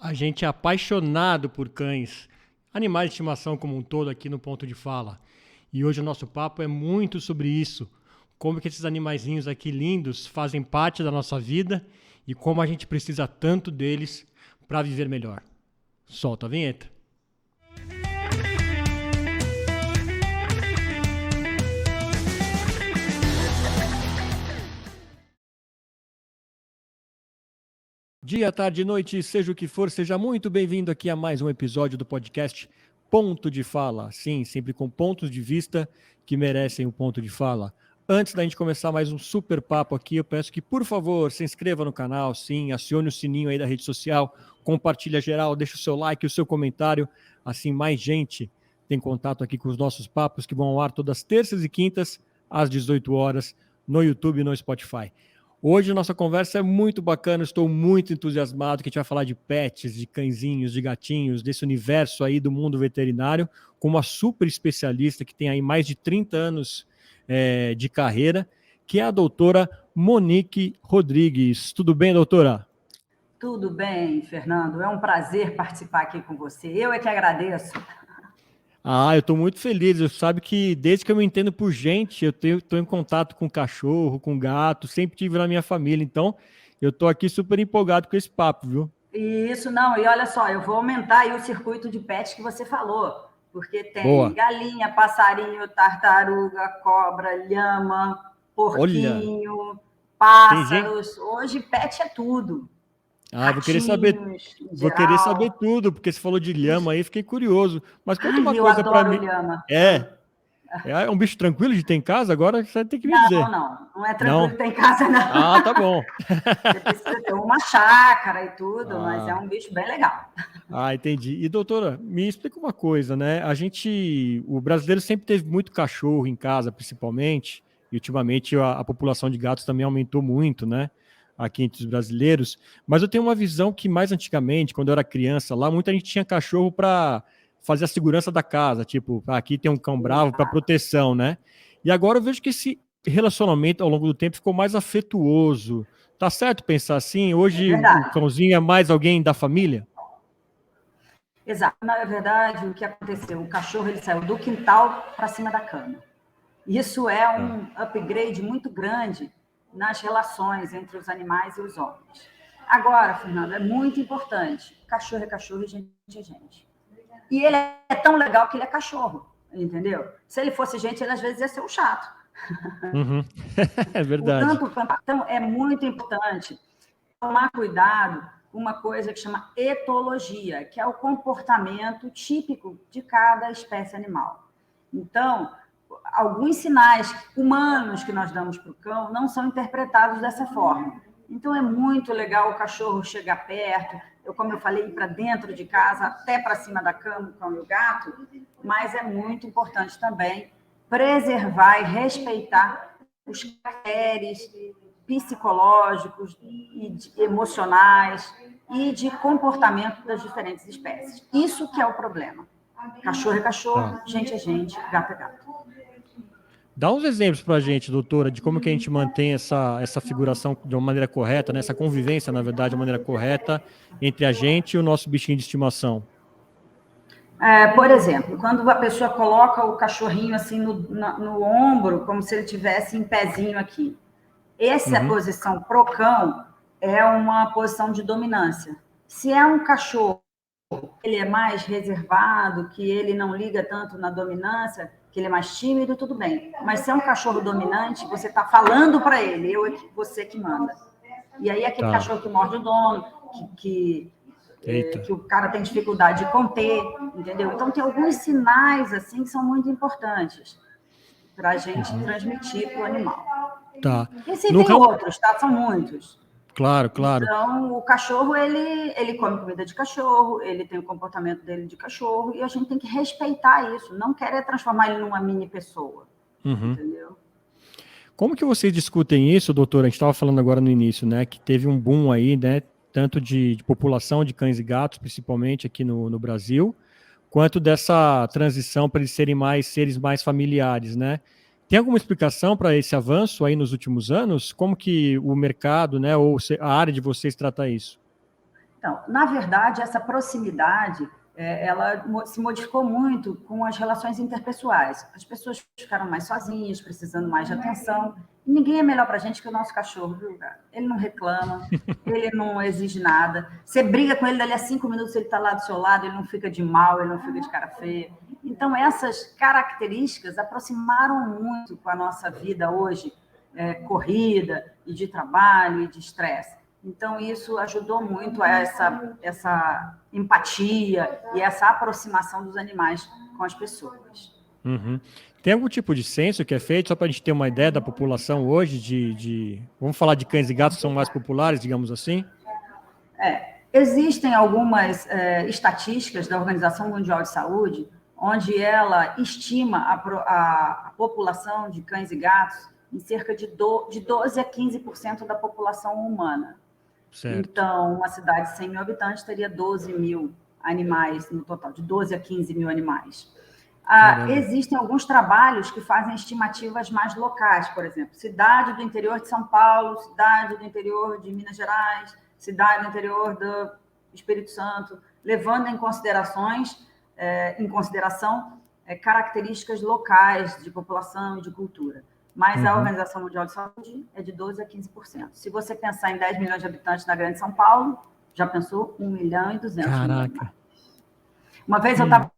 A gente é apaixonado por cães, animais de estimação como um todo aqui no Ponto de Fala. E hoje o nosso papo é muito sobre isso. Como que esses animaizinhos aqui lindos fazem parte da nossa vida e como a gente precisa tanto deles para viver melhor. Solta a vinheta. Dia, tarde, noite, seja o que for, seja muito bem-vindo aqui a mais um episódio do podcast Ponto de Fala. Sim, sempre com pontos de vista que merecem o ponto de fala. Antes da gente começar mais um super papo aqui, eu peço que, por favor, se inscreva no canal, sim, acione o sininho aí da rede social, compartilha geral, deixa o seu like, o seu comentário, assim mais gente tem contato aqui com os nossos papos que vão ao ar todas as terças e quintas, às 18 horas, no YouTube e no Spotify. Hoje a nossa conversa é muito bacana, estou muito entusiasmado que a gente vai falar de pets, de cãezinhos, de gatinhos, desse universo aí do mundo veterinário, com uma super especialista que tem aí mais de 30 anos de carreira, que é a doutora Monique Rodrigues. Tudo bem, doutora? Tudo bem, Fernando. É um prazer participar aqui com você. Eu é que agradeço. Eu estou muito feliz. Você sabe que desde que eu me entendo por gente, eu estou em contato com cachorro, com gato, sempre tive na minha família. Então, eu estou aqui super empolgado com esse papo, viu? Isso, não. E olha só, eu vou aumentar aí o circuito de pets que você falou, porque tem Boa. galinha, passarinho, tartaruga, cobra, lhama, porquinho, pássaros. Hoje pet é tudo. Vou querer saber tudo, porque você falou de lhama aí, fiquei curioso. Mas conta uma coisa para mim. Lhama. É um bicho tranquilo de ter em casa? Agora você tem que me dizer. Não é tranquilo de ter em casa, não. Tá bom. Você precisa ter uma chácara e tudo, mas é um bicho bem legal. Entendi. E doutora, me explica uma coisa, né? O brasileiro sempre teve muito cachorro em casa, principalmente, e ultimamente a população de gatos também aumentou muito, né? Aqui entre os brasileiros, mas eu tenho uma visão que mais antigamente, quando eu era criança, lá muita gente tinha cachorro para fazer a segurança da casa, tipo, aqui tem um cão bravo para proteção, né? E agora eu vejo que esse relacionamento ao longo do tempo ficou mais afetuoso. Tá certo pensar assim? Hoje o cãozinho é mais alguém da família? Exato. Na verdade, o que aconteceu? O cachorro ele saiu do quintal para cima da cama. Isso é um upgrade muito grande nas relações entre os animais e os homens. Agora, Fernando, é muito importante. Cachorro é cachorro e gente é gente. E ele é tão legal que ele é cachorro, entendeu? Se ele fosse gente, ele às vezes ia ser um chato. Uhum. É verdade. Portanto, então, é muito importante tomar cuidado com uma coisa que chama etologia, que é o comportamento típico de cada espécie animal. Então, alguns sinais humanos que nós damos para o cão não são interpretados dessa forma. Então, é muito legal o cachorro chegar perto, como eu falei, ir para dentro de casa, até para cima da cama, o cão e o gato, mas é muito importante também preservar e respeitar os caracteres psicológicos e emocionais e de comportamento das diferentes espécies. Isso que é o problema. Cachorro é cachorro, gente é gente, gato é gato. Dá uns exemplos para a gente, doutora, de como que a gente mantém essa figuração de uma maneira correta, né? Essa convivência, na verdade, de uma maneira correta entre a gente e o nosso bichinho de estimação. Por exemplo, quando a pessoa coloca o cachorrinho assim no ombro, como se ele tivesse em pezinho aqui. Essa posição pro cão é uma posição de dominância. Se é um cachorro, ele é mais reservado, que ele não liga tanto na dominância, que ele é mais tímido, tudo bem. Mas se é um cachorro dominante, você está falando para ele, você que manda. E aí aquele cachorro que morde o dono, que o cara tem dificuldade de conter, entendeu? Então tem alguns sinais assim que são muito importantes para a gente transmitir para o animal. E sim, tem outros, tá? São muitos. Claro. Então, o cachorro, ele come comida de cachorro, ele tem o comportamento dele de cachorro, e a gente tem que respeitar isso, não querer transformar ele numa mini pessoa, entendeu? Como que vocês discutem isso, doutora? A gente estava falando agora no início, né, que teve um boom aí, né, tanto de população de cães e gatos, principalmente aqui no Brasil, quanto dessa transição para eles serem seres mais familiares, né? Tem alguma explicação para esse avanço aí nos últimos anos? Como que o mercado, né, ou a área de vocês trata isso? Então, na verdade, essa proximidade, ela se modificou muito com as relações interpessoais. As pessoas ficaram mais sozinhas, precisando mais de atenção. E ninguém é melhor para a gente que o nosso cachorro, viu, cara? Ele não reclama, ele não exige nada. Você briga com ele, dali a 5 minutos ele está lá do seu lado, ele não fica de mal, ele não fica de cara feia. Então, essas características aproximaram muito com a nossa vida hoje, corrida, e de trabalho, e de estresse. Então, isso ajudou muito a essa empatia e essa aproximação dos animais com as pessoas. Uhum. Tem algum tipo de censo que é feito, só para a gente ter uma ideia da população hoje, vamos falar de cães e gatos que são mais populares, digamos assim? Existem algumas estatísticas da Organização Mundial de Saúde, onde ela estima a população de cães e gatos em cerca de 12 a 15% da população humana. Certo. Então, uma cidade de 100 mil habitantes teria 12 mil animais no total, de 12 a 15 mil animais. Existem alguns trabalhos que fazem estimativas mais locais, por exemplo, cidade do interior de São Paulo, cidade do interior de Minas Gerais, cidade do interior do Espírito Santo, levando em consideração características locais de população e de cultura. Mas a Organização Mundial de Saúde é de 12% a 15%. Se você pensar em 10 milhões de habitantes na Grande São Paulo, já pensou 1.200.000. Caraca. Uma vez eu estava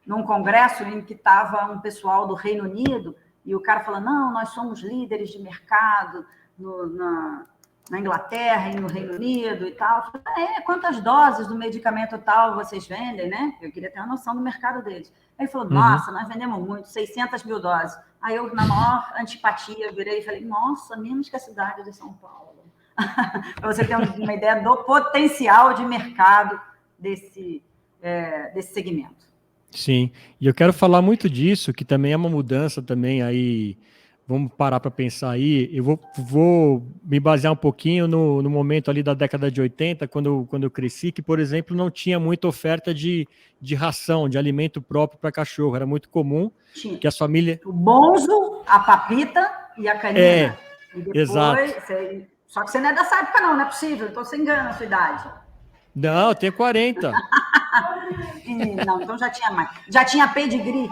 num congresso em que estava um pessoal do Reino Unido e o cara falando, não, nós somos líderes de mercado na Inglaterra e no Reino Unido e tal. Eu falei, quantas doses do medicamento tal vocês vendem, né? Eu queria ter uma noção do mercado deles. Aí ele falou, nossa, nós vendemos muito, 600 mil doses. Aí eu, na maior antipatia, virei e falei, nossa, menos que a cidade de São Paulo. Para você ter uma ideia do potencial de mercado desse segmento. Sim, e eu quero falar muito disso, que também é uma mudança também aí, vamos parar para pensar aí, eu vou me basear um pouquinho no momento ali da década de 80, quando eu cresci, que, por exemplo, não tinha muita oferta de ração, de alimento próprio para cachorro, era muito comum que as famílias... O bonzo, a papita e a canina. E depois, exato. Só que você não é dessa época não é possível, então você engana a sua idade. Não, eu tenho 40. Não, então já tinha mais. Já tinha pedigree.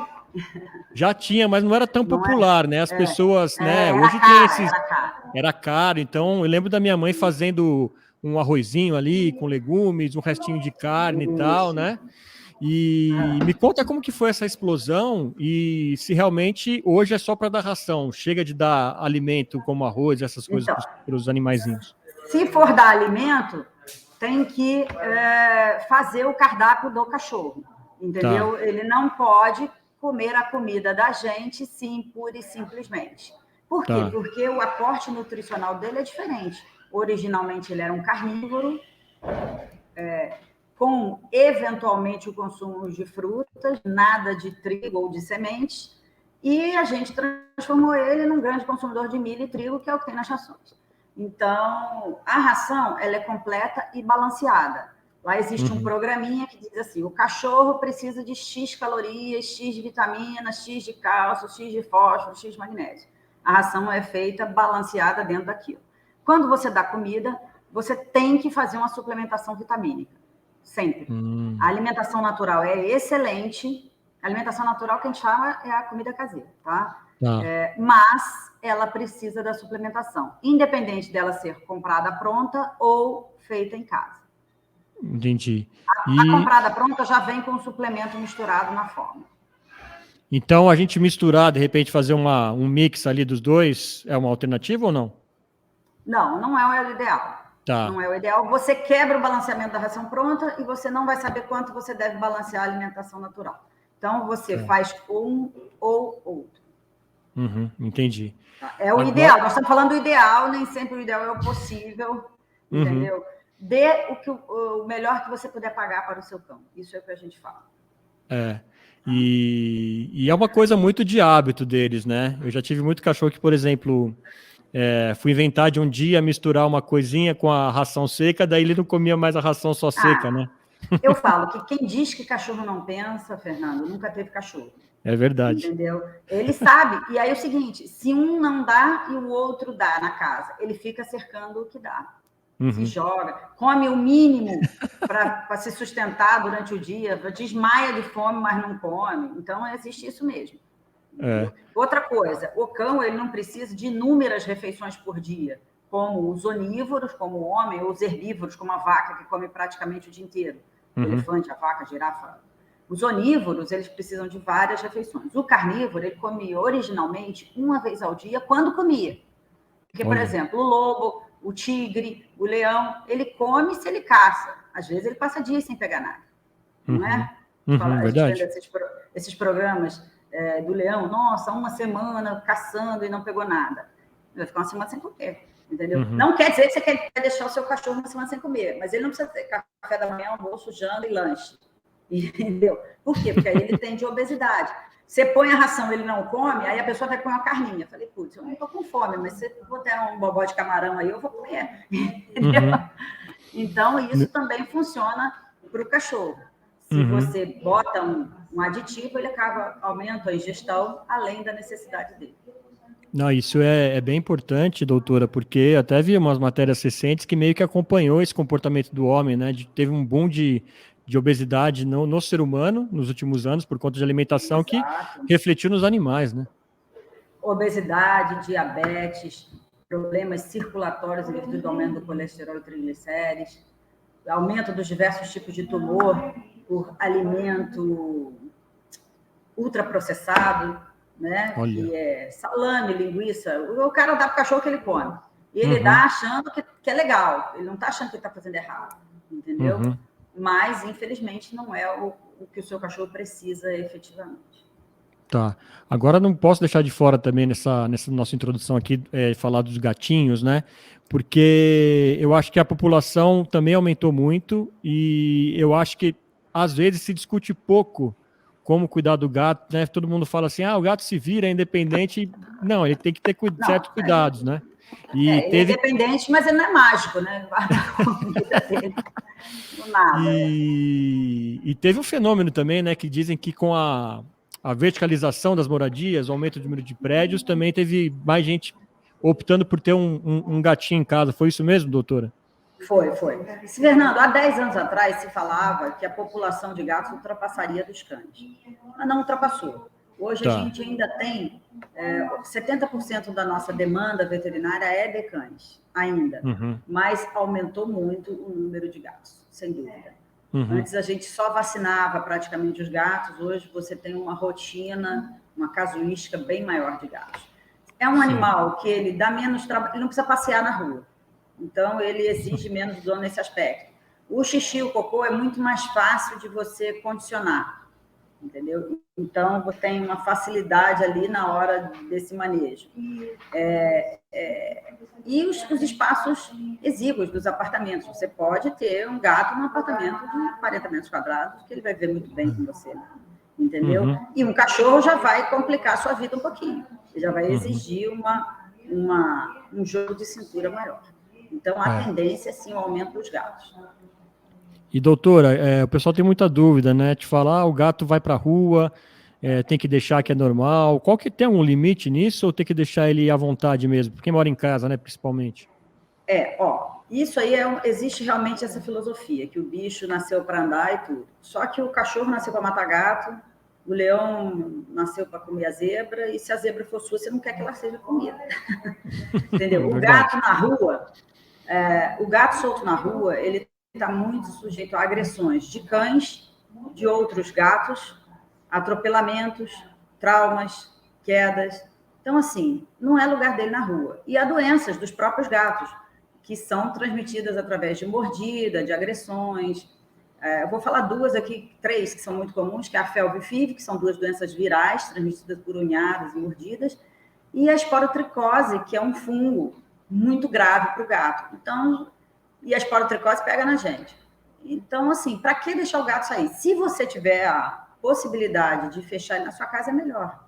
Já tinha, mas não era tão popular, né? As pessoas, né? Era Hoje caro, tem esses. Era caro. Era caro, então eu lembro da minha mãe fazendo um arrozinho ali com legumes, um restinho de carne e tal, né? E me conta como que foi essa explosão e se realmente hoje é só para dar ração, chega de dar alimento como arroz, essas coisas Então, para os animaizinhos. Se for dar alimento, tem que fazer o cardápio do cachorro, entendeu? Tá. Ele não pode comer a comida da gente, sim, pura e simplesmente. Por quê? Porque o aporte nutricional dele é diferente. Originalmente ele era um carnívoro, com eventualmente o consumo de frutas, nada de trigo ou de sementes, e a gente transformou ele num grande consumidor de milho e trigo, que é o que tem nas rações. Então, a ração ela é completa e balanceada. Lá existe um programinha que diz assim, o cachorro precisa de X calorias, X de vitaminas, X de cálcio, X de fósforo, X de magnésio. A ração é feita balanceada dentro daquilo. Quando você dá comida, você tem que fazer uma suplementação vitamínica. Sempre. A alimentação natural é excelente. A alimentação natural que a gente chama é a comida caseira, tá? Mas ela precisa da suplementação, independente dela ser comprada pronta ou feita em casa. Entendi. A comprada pronta já vem com o suplemento misturado na forma. Então, a gente misturar, de repente, fazer um mix ali dos dois, é uma alternativa ou não? Não, não é o ideal. Tá. Não é o ideal. Você quebra o balanceamento da ração pronta e você não vai saber quanto você deve balancear a alimentação natural. Então, você faz um ou outro. Entendi. É o ideal. Nós estamos falando do ideal, nem sempre o ideal é o possível, entendeu? Dê o melhor que você puder pagar para o seu cão. Isso é o que a gente fala. E é uma coisa muito de hábito deles, né? Eu já tive muito cachorro que, por exemplo, fui inventar de um dia misturar uma coisinha com a ração seca, daí ele não comia mais a ração só seca, né? Eu falo que quem diz que cachorro não pensa, Fernando, nunca teve cachorro. É verdade. Entendeu? Ele sabe. E aí é o seguinte, se um não dá e o outro dá na casa, ele fica cercando o que dá. se joga, come o mínimo para se sustentar durante o dia, desmaia de fome, mas não come. Então, existe isso mesmo. Outra coisa, o cão ele não precisa de inúmeras refeições por dia, como os onívoros, como o homem, ou os herbívoros, como a vaca, que come praticamente o dia inteiro. O elefante, a vaca, a girafa. Os onívoros, eles precisam de várias refeições. O carnívoro, ele come originalmente uma vez ao dia, quando comia. Porque, por exemplo, o lobo, o tigre, o leão, ele come se ele caça. Às vezes ele passa dias sem pegar nada. Não é? A gente vê esses programas do leão, nossa, uma semana caçando e não pegou nada. Vai ficar uma semana sem comer, entendeu? Não quer dizer que você quer deixar o seu cachorro uma semana sem comer, mas ele não precisa ter café da manhã, almoço, janta e lanche. Entendeu? Por quê? Porque aí ele tem de obesidade. Você põe a ração, ele não come, aí a pessoa vai pôr uma carninha. Eu falei, putz, eu não estou com fome, mas se eu botar um bobó de camarão aí, eu vou comer. Entendeu? Então, isso também funciona para o cachorro. Se você bota um aditivo, ele aumenta a ingestão além da necessidade dele. Não, isso é bem importante, doutora, porque até vi umas matérias recentes que meio que acompanhou esse comportamento do homem, né? Teve um boom de obesidade no ser humano nos últimos anos por conta de alimentação. Exato. Que refletiu nos animais, né? Obesidade, diabetes, problemas circulatórios em virtude do aumento do colesterol e triglicérides, aumento dos diversos tipos de tumor por alimento ultraprocessado, né? Olha. Que é salame, linguiça. O cara dá para o cachorro que ele come. E ele dá achando que é legal. Ele não está achando que ele está fazendo errado, entendeu? Mas, infelizmente, não é o que o seu cachorro precisa efetivamente. Tá. Agora não posso deixar de fora também nessa nossa introdução aqui falar dos gatinhos, né? Porque eu acho que a população também aumentou muito e eu acho que às vezes se discute pouco como cuidar do gato, né? Todo mundo fala assim, o gato se vira, é independente. Não, ele tem que ter certos cuidados, né? E ele é independente, mas ele não é mágico, né? Nada. E teve um fenômeno também, né? Que dizem que com a verticalização das moradias, o aumento do número de prédios, também teve mais gente optando por ter um gatinho em casa. Foi isso mesmo, doutora? Foi. Fernando, há 10 anos atrás se falava que a população de gatos ultrapassaria dos cães. Mas não ultrapassou. Hoje a gente ainda tem 70% da nossa demanda veterinária é de cães, ainda. Mas aumentou muito o número de gatos, sem dúvida. Antes a gente só vacinava praticamente os gatos, hoje você tem uma rotina, uma casuística bem maior de gatos. É um animal que ele dá menos trabalho, ele não precisa passear na rua. Então, ele exige menos dono nesse aspecto. O xixi e o cocô é muito mais fácil de você condicionar, entendeu? Então, você tem uma facilidade ali na hora desse manejo. E os espaços exíguos dos apartamentos. Você pode ter um gato num apartamento de 40 metros quadrados, que ele vai ver muito bem com você, entendeu? E um cachorro já vai complicar a sua vida um pouquinho. Ele já vai exigir um jogo de cintura maior. Então, a tendência é, sim, o aumento dos gatos. E, doutora, o pessoal tem muita dúvida, né? De falar, o gato vai para a rua, tem que deixar que é normal. Qual que tem um limite nisso ou tem que deixar ele à vontade mesmo? Porque mora em casa, né, principalmente. Isso aí existe realmente essa filosofia, que o bicho nasceu para andar e tudo. Só que o cachorro nasceu para matar gato, o leão nasceu para comer a zebra, e se a zebra for sua, você não quer que ela seja comida. Entendeu? O gato na rua... o gato solto na rua, ele está muito sujeito a agressões de cães, de outros gatos, atropelamentos, traumas, quedas. Então, assim, não é lugar dele na rua. E há doenças dos próprios gatos, que são transmitidas através de mordida, de agressões. Eu vou falar três que são muito comuns, que é a felve e FIV, que são duas doenças virais, transmitidas por unhadas e mordidas, e a esporotricose, que é um fungo muito grave para o gato. Então, e a esporotricose pega na gente. Então, assim, para que deixar o gato sair? Se você tiver a possibilidade de fechar ele na sua casa, é melhor.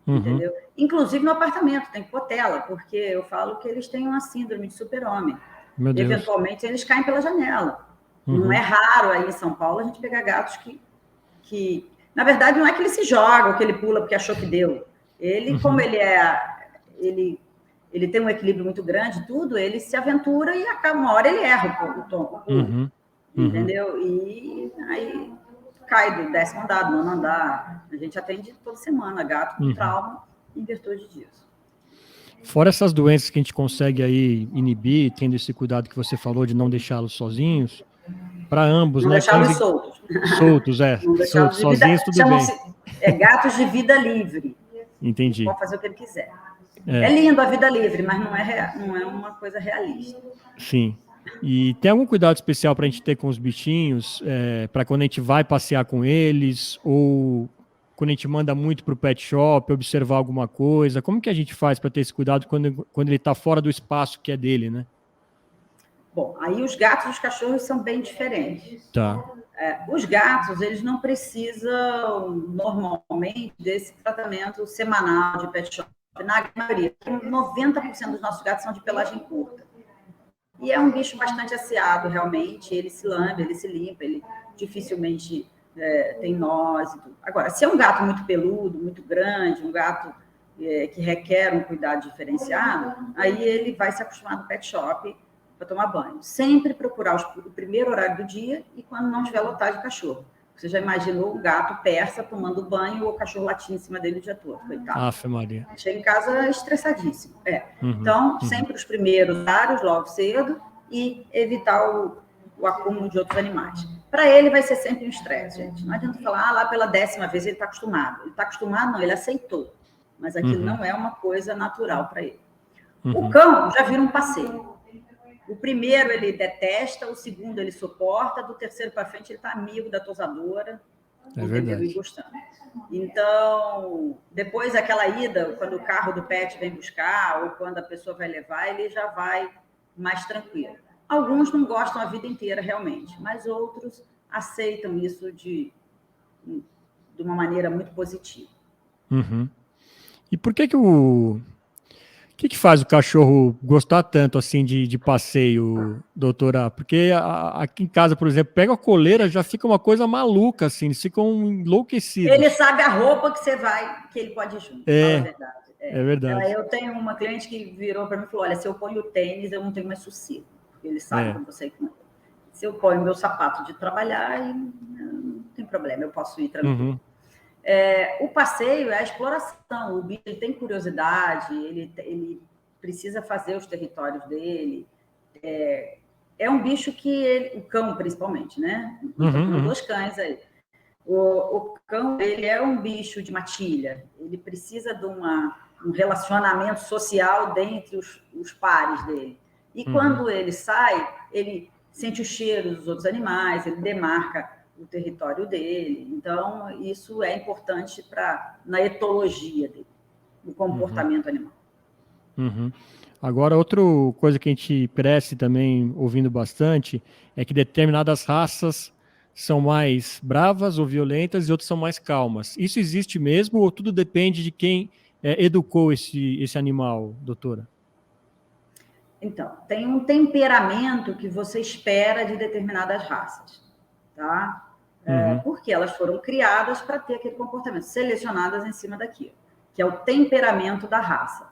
Entendeu? Inclusive no apartamento, tem que pôr tela, porque eu falo que eles têm uma síndrome de super-homem. Eventualmente, eles caem pela janela. Não é raro aí em São Paulo a gente pegar gatos que... Na verdade, não é que ele se joga ou que ele pula porque achou que deu. Ele, como ele ele tem um equilíbrio muito grande, tudo, ele se aventura e acaba uma hora ele erra o tom, entendeu? E aí cai do 10º andar, do 9º andar. A gente atende toda semana gato com trauma em virtude disso. Fora essas doenças que a gente consegue aí inibir, tendo esse cuidado que você falou de não deixá-los sozinhos, para ambos, não né? Deixá-los soltos. Soltos, não soltos, sozinhos, tudo bem. Gatos de vida livre. Entendi. Ele pode fazer o que ele quiser. É lindo a vida livre, mas não é uma coisa realista. Sim. E tem algum cuidado especial para a gente ter com os bichinhos, para quando a gente vai passear com eles, ou quando a gente manda muito para o pet shop, observar alguma coisa? Como que a gente faz para ter esse cuidado quando ele está fora do espaço que é dele, né? Bom, aí os gatos e os cachorros são bem diferentes. Tá. Os gatos, eles não precisam, normalmente, desse tratamento semanal de pet shop. Na maioria, 90% dos nossos gatos são de pelagem curta. E é um bicho bastante asseado, realmente. Ele se lambe, ele se limpa, ele dificilmente tem nós. Agora, se é um gato muito peludo, muito grande, um gato que requer um cuidado diferenciado, aí ele vai se acostumar no pet shop para tomar banho. Sempre procurar o primeiro horário do dia e quando não tiver lotado de cachorro. Você já imaginou o gato persa tomando banho ou o cachorro latindo em cima dele o dia todo, coitado. Afe Maria. Chega em casa estressadíssimo. Então, sempre os primeiros horários, logo cedo, e evitar o acúmulo de outros animais. Para ele vai ser sempre um estresse, gente. Não adianta falar, lá pela 10ª vez ele está acostumado. Ele está acostumado, não, ele aceitou. Mas aquilo não é uma coisa natural para ele. O cão já vira um passeio. O primeiro ele detesta, o segundo ele suporta, do terceiro para frente ele está amigo da tosadora, verdade. E gostando. Então, depois daquela ida, quando o carro do pet vem buscar, ou quando a pessoa vai levar, ele já vai mais tranquilo. Alguns não gostam a vida inteira, realmente, mas outros aceitam isso de uma maneira muito positiva. E por que o que faz o cachorro gostar tanto assim de passeio, doutora? Porque aqui em casa, por exemplo, pega a coleira, já fica uma coisa maluca, assim, eles ficam enlouquecidos. Ele sabe a roupa que ele pode ir junto, fala a verdade. É verdade. Eu tenho uma cliente que virou para mim e falou, olha, se eu ponho o tênis, eu não tenho mais sossego, porque ele sabe que eu sei como é. Se eu ponho meu sapato de trabalhar, não tem problema, eu posso ir tranquilo. O passeio é a exploração, o bicho ele tem curiosidade, ele precisa fazer os territórios dele. É um bicho que o cão principalmente, né? Tem 2 cães aí. O cão ele é um bicho de matilha, ele precisa de um relacionamento social dentre os pares dele. E quando ele sai, ele sente o cheiro dos outros animais, ele demarca o território dele. Então, isso é importante na etologia dele, no comportamento animal. Agora, outra coisa que a gente cresce também ouvindo bastante é que determinadas raças são mais bravas ou violentas e outras são mais calmas. Isso existe mesmo ou tudo depende de quem educou esse animal, doutora? Então, tem um temperamento que você espera de determinadas raças, tá? Porque elas foram criadas para ter aquele comportamento, selecionadas em cima daquilo, que é o temperamento da raça.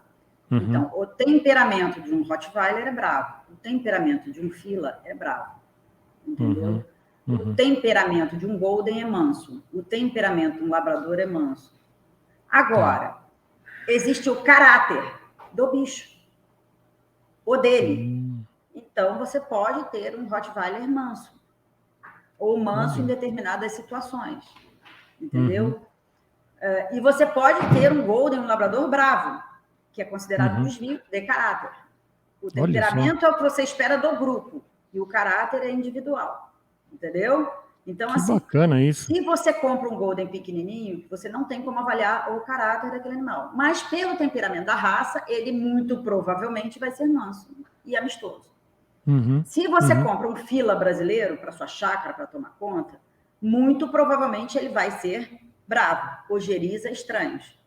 Então, o temperamento de um Rottweiler é bravo, o temperamento de um Fila é bravo, entendeu? O temperamento de um Golden é manso, o temperamento de um Labrador é manso. Agora, existe o caráter do bicho, o dele. Então, você pode ter um Rottweiler manso, ou manso em determinadas situações, entendeu? E você pode ter um Golden, um Labrador bravo, que é considerado desvio de caráter. O temperamento é o que você espera do grupo, e o caráter é individual, entendeu? Então, que bacana isso. Se você compra um Golden pequenininho, você não tem como avaliar o caráter daquele animal. Mas, pelo temperamento da raça, ele muito provavelmente vai ser manso e amistoso. Se você compra um Fila brasileiro para sua chácara, para tomar conta, muito provavelmente ele vai ser bravo, ojeriza estranhos.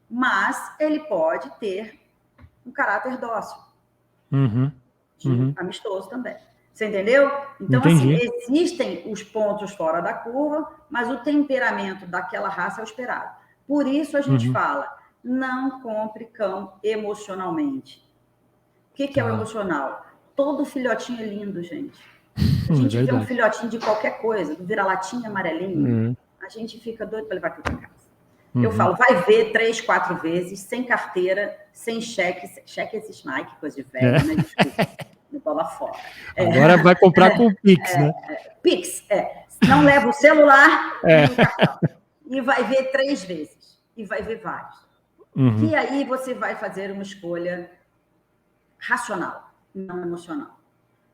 Mas ele pode ter um caráter dócil, amistoso também. Você entendeu? Então, Entendi. assim, existem os pontos fora da curva, mas o temperamento daquela raça é o esperado. Por isso a gente fala, não compre cão emocionalmente. O que é o emocional? Todo filhotinho é lindo, gente. A gente vê um filhotinho de qualquer coisa, do vira-latinha amarelinho, a gente fica doido para levar aquilo para casa. Eu falo, vai ver 3, 4 vezes, sem carteira, sem cheque. Cheque esses Nike, coisa de velho, né? Desculpa, me bola fora. Agora vai comprar com o Pix, né? Pix, não leva o celular e o cartão. E vai ver 3 vezes. E vai ver vários. E aí você vai fazer uma escolha racional, não emocional.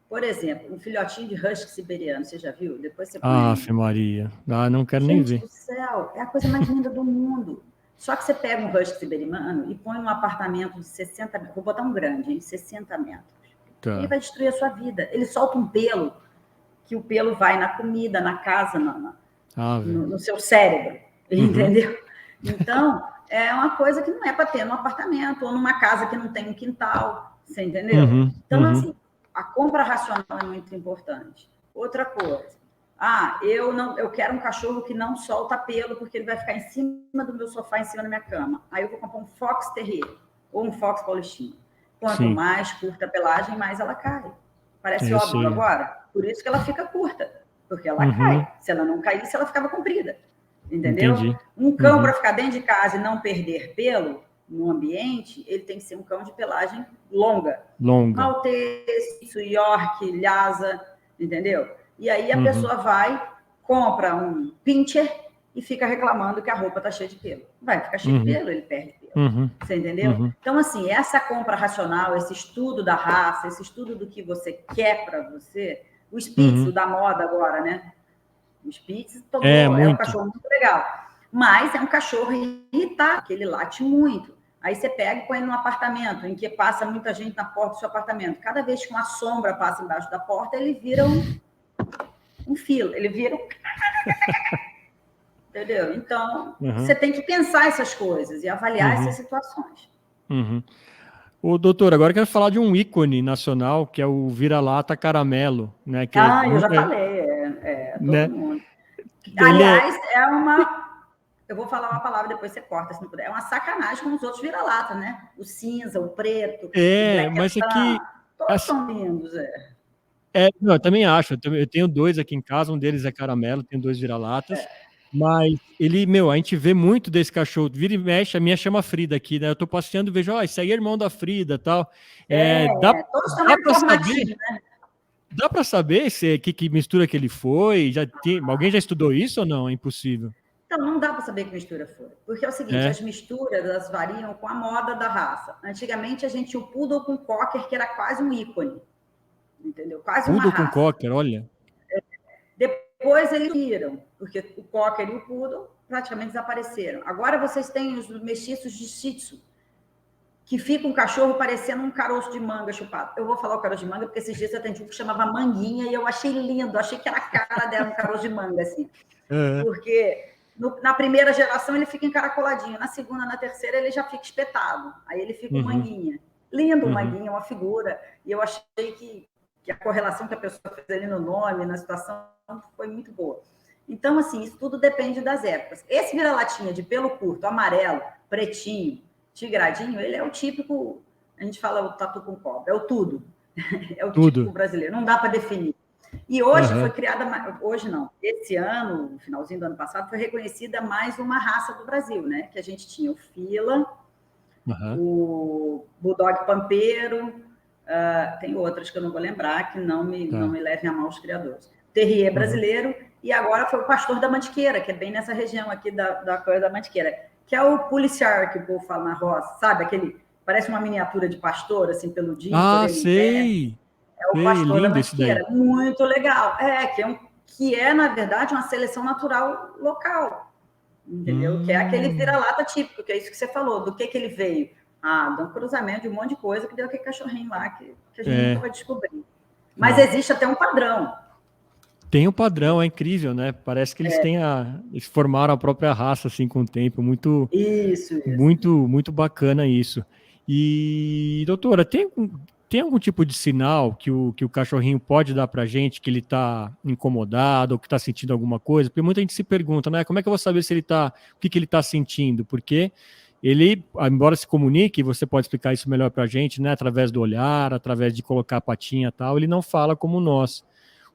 Por exemplo, um filhotinho de husky siberiano, você já viu? Depois você põe... Ave Maria. Não quero nem ver. Gente do céu, é a coisa mais linda do mundo. Só que você pega um husky siberiano e põe num apartamento de 60 metros, vou botar um grande, hein, 60 metros. Tá. Ele vai destruir a sua vida. Ele solta um pelo, que o pelo vai na comida, na casa, no seu cérebro. Entendeu? Então, é uma coisa que não é para ter num apartamento ou numa casa que não tem um quintal. Você entendeu? Então, assim, a compra racional é muito importante. Outra coisa, eu quero um cachorro que não solta pelo, porque ele vai ficar em cima do meu sofá, em cima da minha cama. Aí eu vou comprar um Fox Terrier ou um Fox Paulistinho. Quanto mais curta a pelagem, mais ela cai. Parece óbvio agora? Por isso que ela fica curta, porque ela cai. Se ela não caísse, ela ficava comprida. Entendeu? Entendi. Um cão para ficar dentro de casa e não perder pelo no ambiente, ele tem que ser um cão de pelagem longa. Maltese, York, Lhasa, entendeu? E aí a pessoa vai, compra um pincher e fica reclamando que a roupa está cheia de pelo. Vai ficar cheio de pelo, ele perde pelo. Você entendeu? Então, assim, essa compra racional, esse estudo da raça, esse estudo do que você quer para você, o Spitz, o da moda agora, né? O Spitz é um cachorro muito legal. Mas é um cachorro irritado, que ele late muito. Aí você pega e põe num apartamento em que passa muita gente na porta do seu apartamento. Cada vez que uma sombra passa embaixo da porta, ele vira um filo. Ele vira um... Entendeu? Então, você tem que pensar essas coisas e avaliar essas situações. Ô, doutor, agora eu quero falar de um ícone nacional, que é o vira-lata caramelo. Né? Que eu já falei. Todo mundo. Aliás, eu vou falar uma palavra, depois você corta, se não puder. É uma sacanagem com os outros vira-lata, né? O cinza, o preto, o mas aqui... Todos são lindos, não, eu também acho. Eu tenho 2 aqui em casa, um deles é caramelo, tenho 2 vira-latas. Mas ele, a gente vê muito desse cachorro. Vira e mexe, a minha chama Frida aqui, né? Eu tô passeando e vejo, esse aí é irmão da Frida e tal. Todos são informativos, né? Dá para saber que mistura que ele foi? Alguém já estudou isso ou não? É impossível. Então, não dá para saber que mistura foi. Porque é o seguinte, as misturas elas variam com a moda da raça. Antigamente, a gente tinha o Poodle com Cocker, que era quase um ícone. Entendeu? Quase uma raça. Poodle com Cocker, olha. Depois eles viram, porque o Cocker e o Poodle praticamente desapareceram. Agora vocês têm os mestiços de Shih Tzu, que fica um cachorro parecendo um caroço de manga chupado. Eu vou falar o caroço de manga, porque esses dias eu atendi um que chamava Manguinha, e eu achei lindo, achei que era a cara dela, um caroço de manga, assim. Porque... na primeira geração ele fica encaracoladinho, na segunda, na terceira ele já fica espetado, aí ele fica um manguinha. Lindo o manguinha, uma figura, e eu achei que a correlação que a pessoa fez ali no nome, na situação, foi muito boa. Então, assim, isso tudo depende das épocas. Esse vira-latinha de pelo curto, amarelo, pretinho, tigradinho, ele é o típico, a gente fala o tatu com cobra, é o tudo. É o típico brasileiro, não dá para definir. E hoje foi criada, hoje não, esse ano, no finalzinho do ano passado, foi reconhecida mais uma raça do Brasil, né? Que a gente tinha o Fila, o Bulldog Pampeiro, tem outras que eu não vou lembrar, que não me levem a mal os criadores. Terrier brasileiro, e agora foi o Pastor da Mantiqueira, que é bem nessa região aqui da coisa da Mantiqueira, que é o Policiar, que o povo fala na roça, sabe? Aquele, parece uma miniatura de pastor, assim, peludinho. Sei! É o Pastor da Mantiqueira, muito legal. Que é, na verdade, uma seleção natural local, entendeu? Que é aquele vira-lata típico, que é isso que você falou. Do que ele veio? De um cruzamento de um monte de coisa que deu aquele cachorrinho lá que a gente nunca vai descobrir. Mas existe até um padrão. Tem um padrão, é incrível, né? Parece que eles eles formaram a própria raça, assim, com o tempo. Isso. Muito bacana isso. E, doutora, tem algum tipo de sinal que o cachorrinho pode dar pra gente, que ele tá incomodado ou que tá sentindo alguma coisa? Porque muita gente se pergunta, né? Como é que eu vou saber se ele tá, o que ele tá sentindo? Porque ele, embora se comunique, você pode explicar isso melhor para a gente, né? Através do olhar, através de colocar a patinha e tal, ele não fala como nós.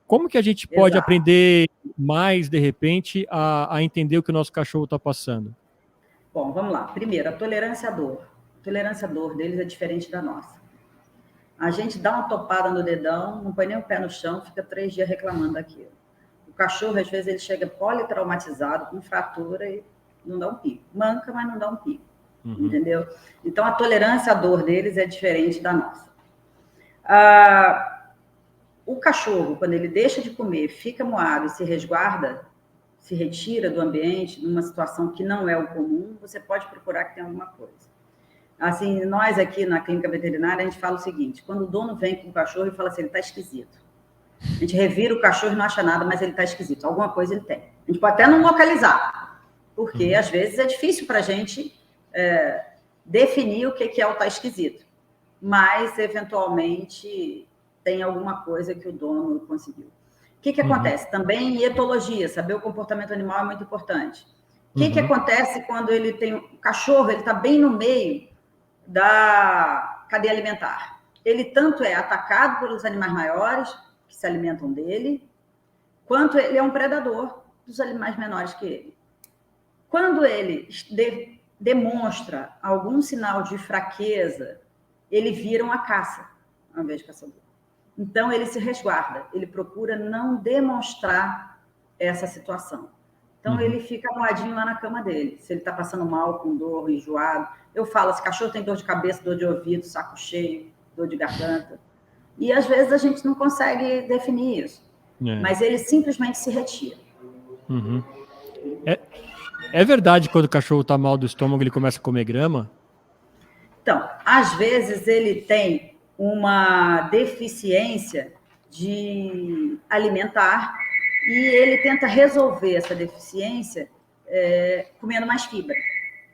Como que a gente pode Exato. aprender mais, de repente, a entender o que o nosso cachorro está passando? Bom, vamos lá. Primeiro, a tolerância à dor. A tolerância à dor deles é diferente da nossa. A gente dá uma topada no dedão, não põe nem o pé no chão, fica 3 dias reclamando daquilo. O cachorro, às vezes, ele chega politraumatizado, com fratura e não dá um pico. Manca, mas não dá um pico. Entendeu? Então, a tolerância à dor deles é diferente da nossa. O cachorro, quando ele deixa de comer, fica moado e se resguarda, se retira do ambiente, numa situação que não é o comum, você pode procurar que tem alguma coisa. Assim, nós aqui na clínica veterinária, a gente fala o seguinte, quando o dono vem com o cachorro e fala assim, ele está esquisito. A gente revira o cachorro e não acha nada, mas ele está esquisito. Alguma coisa ele tem. A gente pode até não localizar, porque às vezes é difícil para a gente definir o que é o tá esquisito. Mas, eventualmente, tem alguma coisa que o dono conseguiu. O que acontece? Também em etologia, saber o comportamento animal é muito importante. O que acontece quando ele tem... O cachorro, ele está bem no meio da cadeia alimentar. Ele tanto é atacado pelos animais maiores, que se alimentam dele, quanto ele é um predador dos animais menores que ele. Quando ele demonstra algum sinal de fraqueza, ele vira uma caça, ao invés de caçador. Então, ele se resguarda, ele procura não demonstrar essa situação. Então, ele fica moadinho lá na cama dele. Se ele está passando mal, com dor, enjoado. Eu falo, esse cachorro tem dor de cabeça, dor de ouvido, saco cheio, dor de garganta. E, às vezes, a gente não consegue definir isso. Mas ele simplesmente se retira. É verdade que quando o cachorro está mal do estômago, ele começa a comer grama? Então, às vezes, ele tem uma deficiência de alimentar e ele tenta resolver essa deficiência comendo mais fibra,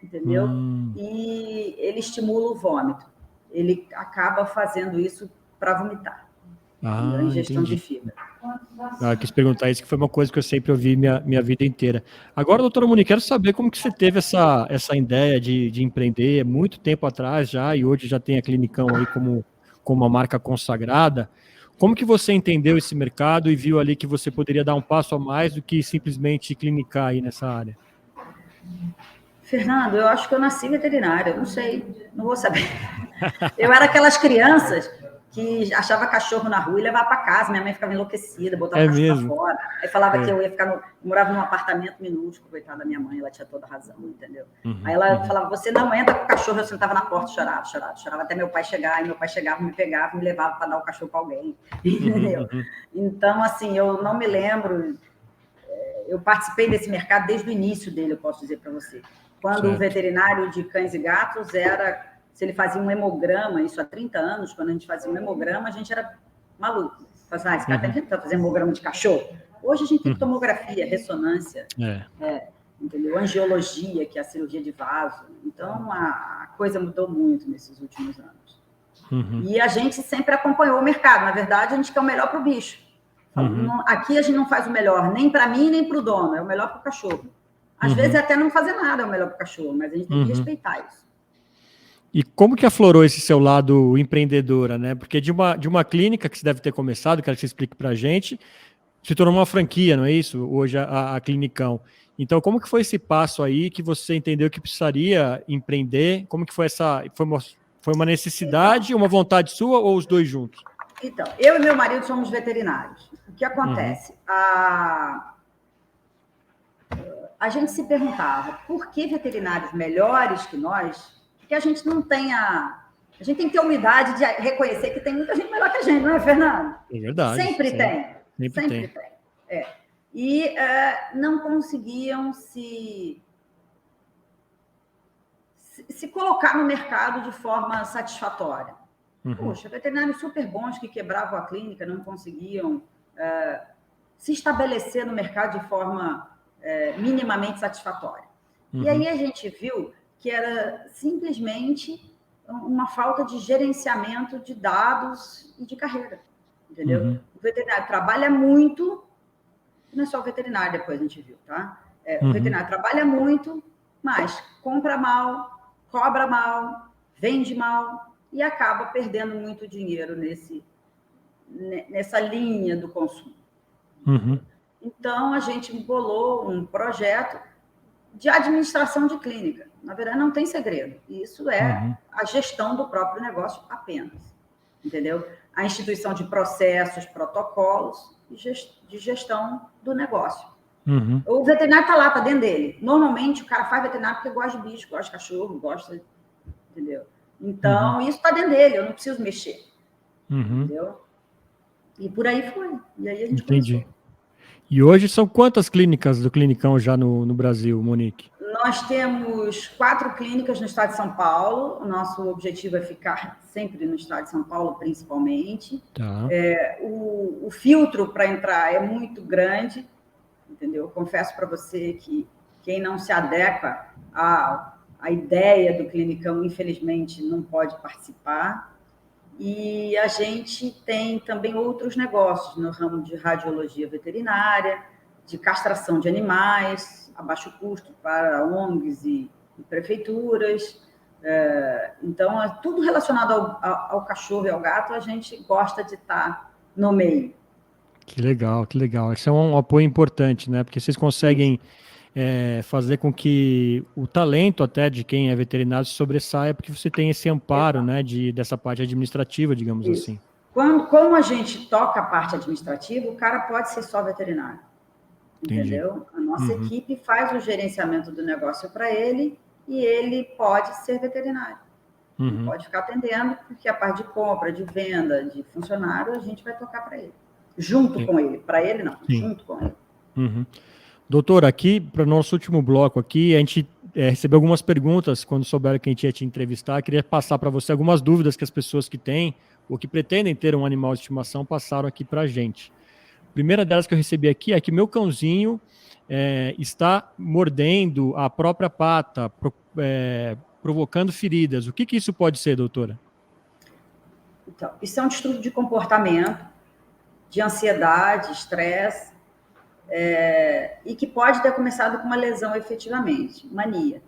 entendeu? E ele estimula o vômito. Ele acaba fazendo isso para vomitar. A ingestão de fibra. Quis perguntar isso, que foi uma coisa que eu sempre ouvi minha vida inteira. Agora, doutora Monique, quero saber como que você teve essa ideia de empreender muito tempo atrás já, e hoje já tem a Clinicão aí como uma marca consagrada. Como que você entendeu esse mercado e viu ali que você poderia dar um passo a mais do que simplesmente clinicar aí nessa área? Fernando, eu acho que eu nasci veterinária, eu não sei, não vou saber. Eu era aquelas crianças que achava cachorro na rua e levava para casa, minha mãe ficava enlouquecida, botava o cachorro para fora, aí falava que eu ia ficar morava num apartamento minúsculo, coitada da minha mãe, ela tinha toda razão, entendeu? Aí ela falava, você não entra com o cachorro, eu sentava na porta, chorava até meu pai chegar, e meu pai chegava, me pegava, me levava para dar o cachorro para alguém, entendeu? Então, assim, eu não me lembro, eu participei desse mercado desde o início dele, eu posso dizer para você. Quando o veterinário de cães e gatos era... Se ele fazia um hemograma, isso há 30 anos, quando a gente fazia um hemograma, a gente era maluco. Fazia, esse cara tem que fazer hemograma de cachorro. Hoje a gente tem tomografia, ressonância, entendeu? Angiologia, que é a cirurgia de vaso. Então, a coisa mudou muito nesses últimos anos. E a gente sempre acompanhou o mercado. Na verdade, a gente quer o melhor para o bicho. Aqui a gente não faz o melhor nem para mim, nem para o dono. É o melhor para o cachorro. Às vezes até não fazer nada é o melhor para o cachorro, mas a gente tem que respeitar isso. E como que aflorou esse seu lado empreendedora, né? Porque de uma clínica que você deve ter começado, quero que você explique para a gente, se tornou uma franquia, não é isso? Hoje a Clinicão. Então, como que foi esse passo aí que você entendeu que precisaria empreender? Como que foi foi uma necessidade, uma vontade sua ou os dois juntos? Então, eu e meu marido somos veterinários. O que acontece? A gente se perguntava por que veterinários melhores que nós, que a gente não tem a gente tem que ter a humildade de reconhecer que tem muita gente melhor que a gente, não é, Fernando? É verdade. Sempre tem. E não conseguiam se colocar no mercado de forma satisfatória. Poxa, veterinários super bons que quebravam a clínica, não conseguiam se estabelecer no mercado de forma minimamente satisfatória. E aí a gente viu que era simplesmente uma falta de gerenciamento de dados e de carreira, entendeu? O veterinário trabalha muito, não é só o veterinário, depois a gente viu, tá? O veterinário trabalha muito, mas compra mal, cobra mal, vende mal e acaba perdendo muito dinheiro nessa linha do consumo. Uhum. Então, a gente bolou um projeto de administração de clínica. Na verdade, não tem segredo. Isso é a gestão do próprio negócio apenas. Entendeu? A instituição de processos, protocolos de gestão do negócio. Uhum. O veterinário está lá, está dentro dele. Normalmente, o cara faz veterinário porque gosta de bicho, gosta de cachorro, gosta... Entendeu? Então, isso está dentro dele, eu não preciso mexer. Entendeu? E por aí foi. E aí a gente Entendi. começou. E hoje são quantas clínicas do Clinicão já no Brasil, Monique? Nós temos 4 clínicas no estado de São Paulo. O nosso objetivo é ficar sempre no estado de São Paulo, principalmente. Tá. O filtro para entrar é muito grande, entendeu? Eu confesso para você que quem não se adequa à ideia do Clinicão, infelizmente, não pode participar. E a gente tem também outros negócios no ramo de radiologia veterinária, de castração de animais, a baixo custo para ONGs e prefeituras. Então, tudo relacionado ao cachorro e ao gato, a gente gosta de estar no meio. Que legal, que legal. Esse é um apoio importante, né? Porque vocês conseguem fazer com que o talento até de quem é veterinário se sobressaia, porque você tem esse amparo, né, dessa parte administrativa, digamos Isso. assim. Como a gente toca a parte administrativa, o cara pode ser só veterinário. Entendi. Entendeu? A nossa equipe faz o gerenciamento do negócio para ele e ele pode ser veterinário. Não pode ficar atendendo, porque a parte de compra, de venda, de funcionário, a gente vai tocar para ele. Junto com ele. Para ele, não. Junto com ele. Doutor, aqui, para o nosso último bloco aqui, a gente recebeu algumas perguntas quando souberam que a gente ia te entrevistar. Queria passar para você algumas dúvidas que as pessoas que têm ou que pretendem ter um animal de estimação passaram aqui para a gente. A primeira delas que eu recebi aqui é que meu cãozinho está mordendo a própria pata, provocando feridas. O que isso pode ser, doutora? Então, isso é um distúrbio de comportamento, de ansiedade, estresse, e que pode ter começado com uma lesão efetivamente, mania.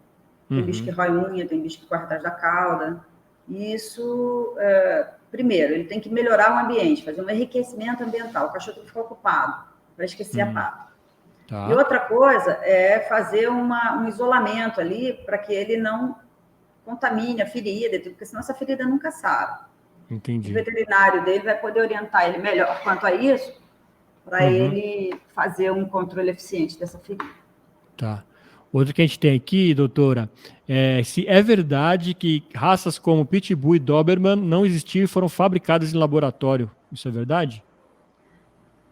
Tem bicho que rói unha, tem bicho que corre atrás da cauda. Isso, primeiro, ele tem que melhorar o ambiente, fazer um enriquecimento ambiental. O cachorro tem que ficar ocupado para esquecer a pata. Tá. E outra coisa é fazer um isolamento ali para que ele não contamine a ferida, porque senão essa ferida nunca sara. Entendi. O veterinário dele vai poder orientar ele melhor quanto a isso, para ele fazer um controle eficiente dessa ferida. Tá. Outro que a gente tem aqui, doutora, se é verdade que raças como Pitbull e Doberman não existiam e foram fabricadas em laboratório. Isso é verdade?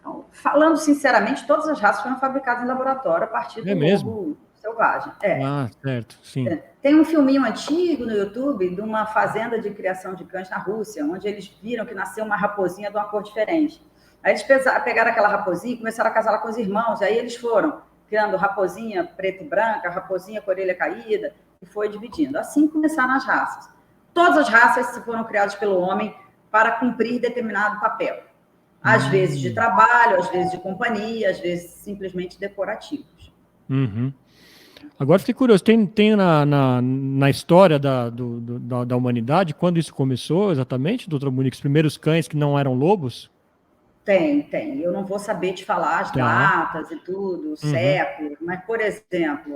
Então, falando sinceramente, todas as raças foram fabricadas em laboratório a partir do lobo selvagem. Ah, certo, sim. Tem um filminho antigo no YouTube de uma fazenda de criação de cães na Rússia, onde eles viram que nasceu uma raposinha de uma cor diferente. Aí eles pegaram aquela raposinha e começaram a casá-la com os irmãos, aí eles foram criando raposinha preta e branca, raposinha com orelha caída, e foi dividindo. Assim começaram as raças. Todas as raças foram criadas pelo homem para cumprir determinado papel. Às vezes de trabalho, às vezes de companhia, às vezes simplesmente decorativos. Agora fiquei curioso, tem na história da humanidade, quando isso começou exatamente, doutor Monique, os primeiros cães que não eram lobos? Tem. Eu não vou saber te falar as datas e tudo, séculos, mas, por exemplo,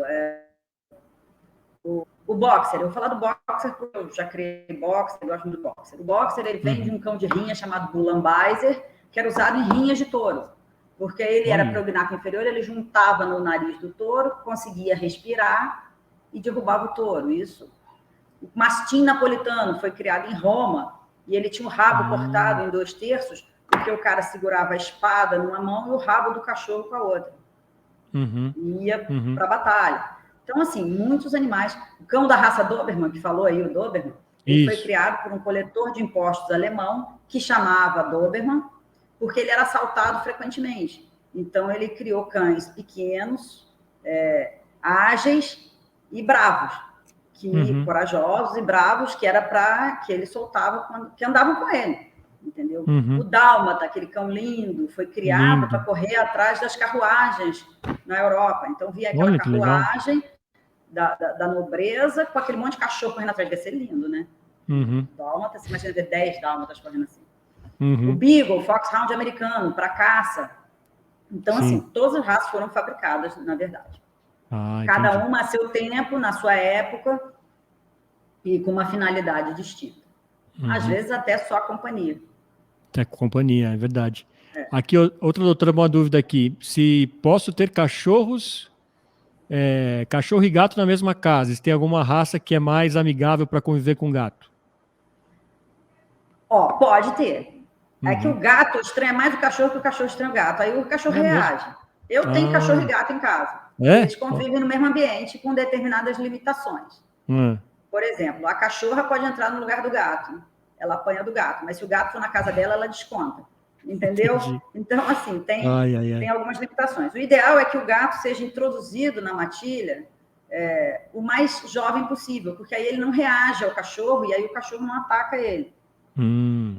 o boxer, eu vou falar do boxer porque eu já criei boxer, eu gosto muito do boxer. O boxer, ele vem de um cão de rinha chamado Bullenbeiser, que era usado em rinhas de touro, porque ele era prognato inferior, ele juntava no nariz do touro, conseguia respirar e derrubava o touro. Isso. O mastim napolitano foi criado em Roma e ele tinha o rabo cortado em 2/3, porque o cara segurava a espada numa mão e o rabo do cachorro com a outra. E ia para a batalha. Então, assim, muitos animais. O cão da raça Doberman, que falou aí, o Doberman, ele foi criado por um coletor de impostos alemão que chamava Doberman, porque ele era assaltado frequentemente. Então, ele criou cães pequenos, ágeis e bravos, corajosos e bravos, que era para que ele soltava, que andavam com ele, entendeu? O Dálmata, aquele cão lindo, foi criado para correr atrás das carruagens na Europa. Então, vinha aquela carruagem da nobreza, com aquele monte de cachorro correndo atrás. Vai ser lindo, né? Dálmata, você imagina ver 10 dálmatas correndo assim. O Beagle, Foxhound americano, para caça. Então, assim, todas as raças foram fabricadas, na verdade. Cada uma a seu tempo, na sua época, e com uma finalidade distinta. Às vezes até só a companhia. Até companhia, é verdade. Aqui, outra doutora, uma dúvida aqui. Se posso ter cachorro e gato na mesma casa, se tem alguma raça que é mais amigável para conviver com gato? Pode ter. É que o gato estranha mais o cachorro que o cachorro estranha o gato. Aí o cachorro reage. Mesmo? Eu tenho cachorro e gato em casa. Eles convivem no mesmo ambiente com determinadas limitações. Por exemplo, a cachorra pode entrar no lugar do gato. Ela apanha do gato. Mas se o gato for na casa dela, ela desconta. Entendeu? Entendi. Então, assim, tem algumas limitações. O ideal é que o gato seja introduzido na matilha o mais jovem possível, porque aí ele não reage ao cachorro e aí o cachorro não ataca ele.